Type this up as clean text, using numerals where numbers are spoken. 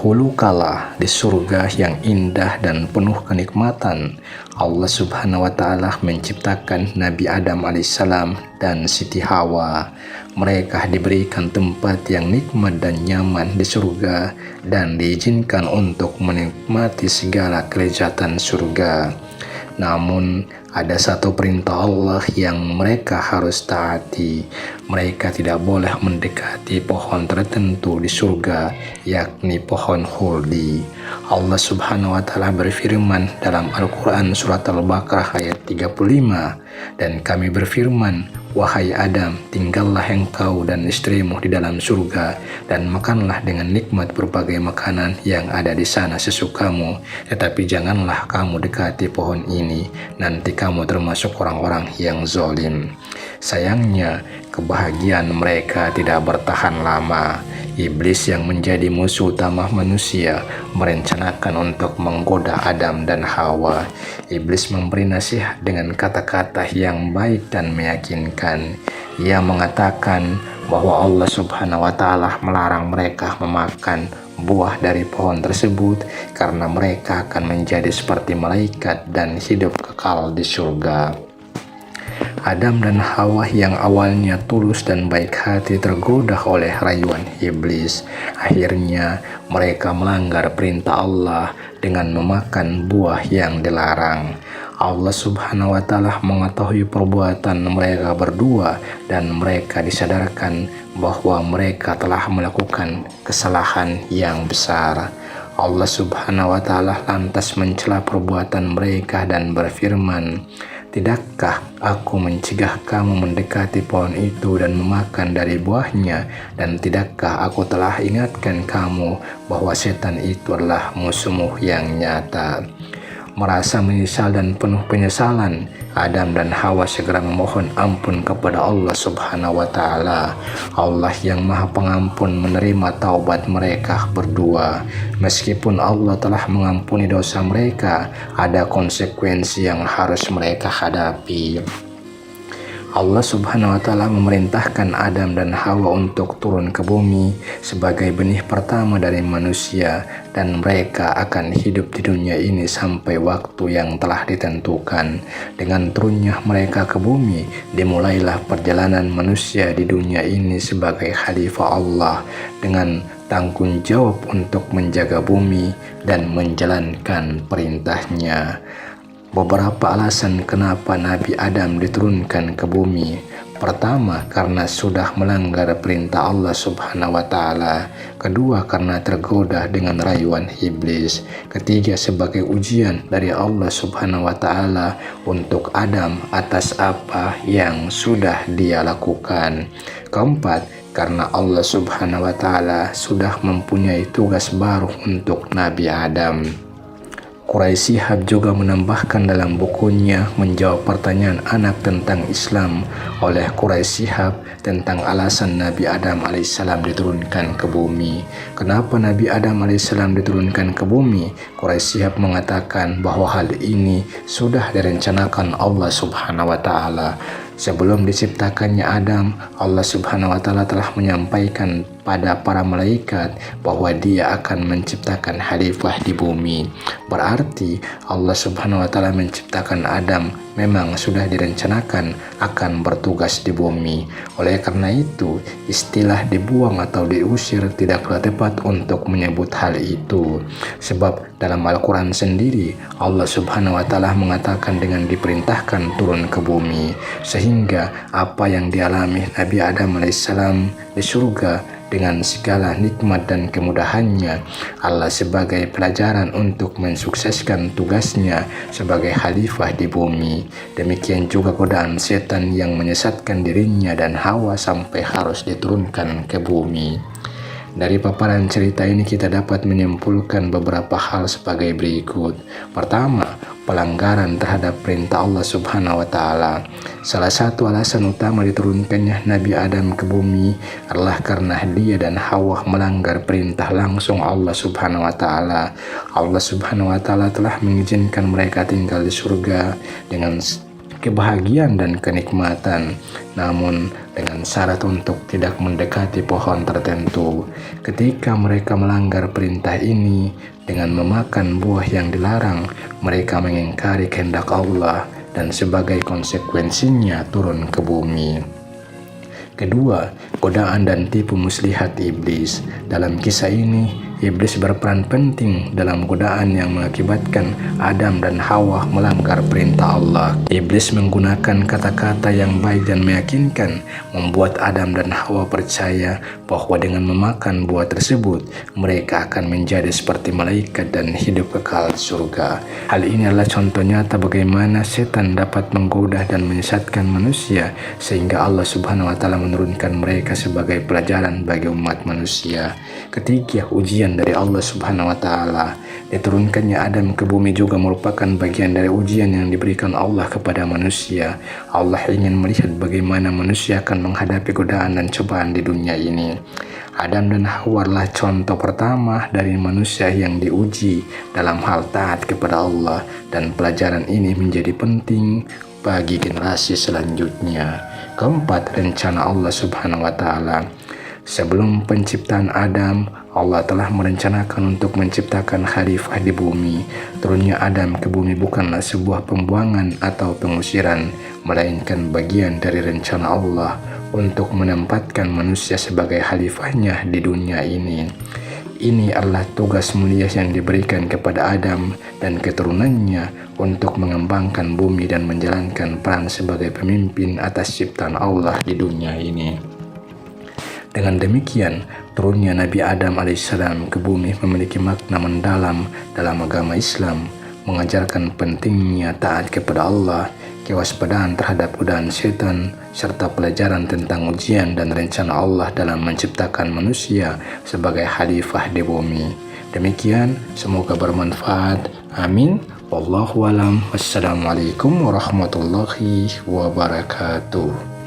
Dahulu kala di surga yang indah dan penuh kenikmatan, Allah Subhanahu wa Ta'ala menciptakan Nabi Adam alaihissalam dan Siti Hawa. Mereka diberikan tempat yang nikmat dan nyaman di surga dan diizinkan untuk menikmati segala kelezatan surga. Namun ada satu perintah Allah yang mereka harus taati. Mereka tidak boleh mendekati pohon tertentu di surga, yakni pohon khuldi. Allah Subhanahu wa Ta'ala berfirman dalam Al-Quran surat Al-Baqarah ayat 35, dan kami berfirman, wahai Adam, tinggallah engkau dan istrimu di dalam surga dan makanlah dengan nikmat berbagai makanan yang ada di sana sesukamu, tetapi janganlah kamu dekati pohon ini, nanti kamu termasuk orang-orang yang zalim. Sayangnya, kebahagiaan mereka tidak bertahan lama. Iblis yang menjadi musuh utama manusia merencanakan untuk menggoda Adam dan Hawa. Iblis memberi nasihat dengan kata-kata yang baik dan meyakinkan. Ia mengatakan bahwa Allah Subhanahu wa Ta'ala melarang mereka memakan buah dari pohon tersebut karena mereka akan menjadi seperti malaikat dan hidup kekal di surga. Adam dan Hawa yang awalnya tulus dan baik hati tergoda oleh rayuan iblis. Akhirnya mereka melanggar perintah Allah dengan memakan buah yang dilarang. Allah Subhanahu wa Ta'ala mengetahui perbuatan mereka berdua dan mereka disadarkan bahwa mereka telah melakukan kesalahan yang besar. Allah Subhanahu wa Ta'ala lantas mencela perbuatan mereka dan berfirman, tidakkah aku mencegah kamu mendekati pohon itu dan memakan dari buahnya, dan tidakkah aku telah ingatkan kamu bahwa setan itu adalah musuhmu yang nyata? Merasa menyesal dan penuh penyesalan, Adam dan Hawa segera memohon ampun kepada Allah Subhanahu wa Ta'ala. Allah yang Maha Pengampun menerima taubat mereka berdua. Meskipun Allah telah mengampuni dosa mereka, ada konsekuensi yang harus mereka hadapi. Allah Subhanahu wa Ta'ala memerintahkan Adam dan Hawa untuk turun ke bumi sebagai benih pertama dari manusia, dan mereka akan hidup di dunia ini sampai waktu yang telah ditentukan. Dengan turunnya mereka ke bumi, dimulailah perjalanan manusia di dunia ini sebagai khalifah Allah dengan tanggung jawab untuk menjaga bumi dan menjalankan perintahnya. Beberapa alasan kenapa Nabi Adam diturunkan ke bumi. Pertama, karena sudah melanggar perintah Allah Subhanahu wa Ta'ala. Kedua, karena tergoda dengan rayuan iblis. Ketiga, sebagai ujian dari Allah Subhanahu wa Ta'ala untuk Adam atas apa yang sudah dia lakukan. Keempat, karena Allah Subhanahu wa Ta'ala sudah mempunyai tugas baru untuk Nabi Adam. Quraisy Shihab juga menambahkan dalam bukunya menjawab pertanyaan anak tentang Islam oleh Quraisy Shihab tentang alasan Nabi Adam alaihissalam diturunkan ke bumi. Kenapa Nabi Adam alaihissalam diturunkan ke bumi? Quraisy Shihab mengatakan bahwa hal ini sudah direncanakan Allah Subhanahu wa Ta'ala. Sebelum diciptakannya Adam, Allah Subhanahu wa Ta'ala telah menyampaikan pada para malaikat bahwa dia akan menciptakan khalifah di bumi. Berarti Allah Subhanahu wa Ta'ala menciptakan Adam memang sudah direncanakan akan bertugas di bumi. Oleh karena itu, istilah dibuang atau diusir tidaklah tepat untuk menyebut hal itu. Sebab dalam Al-Quran sendiri, Allah Subhanahu wa Ta'ala mengatakan dengan diperintahkan turun ke bumi, sehingga apa yang dialami Nabi Adam alaihissalam di surga dengan segala nikmat dan kemudahannya, Allah sebagai pelajaran untuk mensukseskan tugasnya sebagai khalifah di bumi. Demikian juga godaan setan yang menyesatkan dirinya dan Hawa sampai harus diturunkan ke bumi. Dari paparan cerita ini kita dapat menyimpulkan beberapa hal sebagai berikut. Pertama, pelanggaran terhadap perintah Allah Subhanahu wa Ta'ala. Salah satu alasan utama diturunkannya Nabi Adam ke bumi adalah karena dia dan Hawa melanggar perintah langsung Allah Subhanahu wa Ta'ala. Allah Subhanahu wa Ta'ala telah mengizinkan mereka tinggal di surga dengan kebahagiaan dan kenikmatan, namun dengan syarat untuk tidak mendekati pohon tertentu. Ketika mereka melanggar perintah ini dengan memakan buah yang dilarang, mereka mengingkari kehendak Allah dan sebagai konsekuensinya turun ke bumi. Kedua, godaan dan tipu muslihat iblis. Dalam kisah ini, iblis berperan penting dalam godaan yang mengakibatkan Adam dan Hawa melanggar perintah Allah. Iblis menggunakan kata-kata yang baik dan meyakinkan, membuat Adam dan Hawa percaya bahwa dengan memakan buah tersebut, mereka akan menjadi seperti malaikat dan hidup kekal di surga. Hal ini adalah contoh nyata bagaimana setan dapat menggoda dan menyesatkan manusia, sehingga Allah Subhanahu wa Ta'ala menurunkan mereka sebagai pelajaran bagi umat manusia. Ketiga, ujian dari Allah Subhanahu wa Ta'ala. Diturunkannya Adam ke bumi juga merupakan bagian dari ujian yang diberikan Allah kepada manusia. Allah ingin melihat bagaimana manusia akan menghadapi godaan dan cobaan di dunia ini. Adam dan Hawa adalah contoh pertama dari manusia yang diuji dalam hal taat kepada Allah, dan pelajaran ini menjadi penting bagi generasi selanjutnya. Keempat, rencana Allah Subhanahu wa Ta'ala. Sebelum penciptaan Adam, Allah telah merencanakan untuk menciptakan khalifah di bumi. Turunnya Adam ke bumi bukanlah sebuah pembuangan atau pengusiran, melainkan bagian dari rencana Allah untuk menempatkan manusia sebagai khalifahnya di dunia ini. Ini adalah tugas mulia yang diberikan kepada Adam dan keturunannya untuk mengembangkan bumi dan menjalankan peran sebagai pemimpin atas ciptaan Allah di dunia ini. Dengan demikian, turunnya Nabi Adam alaihissalam ke bumi memiliki makna mendalam dalam agama Islam, mengajarkan pentingnya taat kepada Allah, kewaspadaan terhadap godaan setan, serta pelajaran tentang ujian dan rencana Allah dalam menciptakan manusia sebagai khalifah di bumi. Demikian, semoga bermanfaat. Amin. Wallahu alam. Wassalamualaikum warahmatullahi wabarakatuh.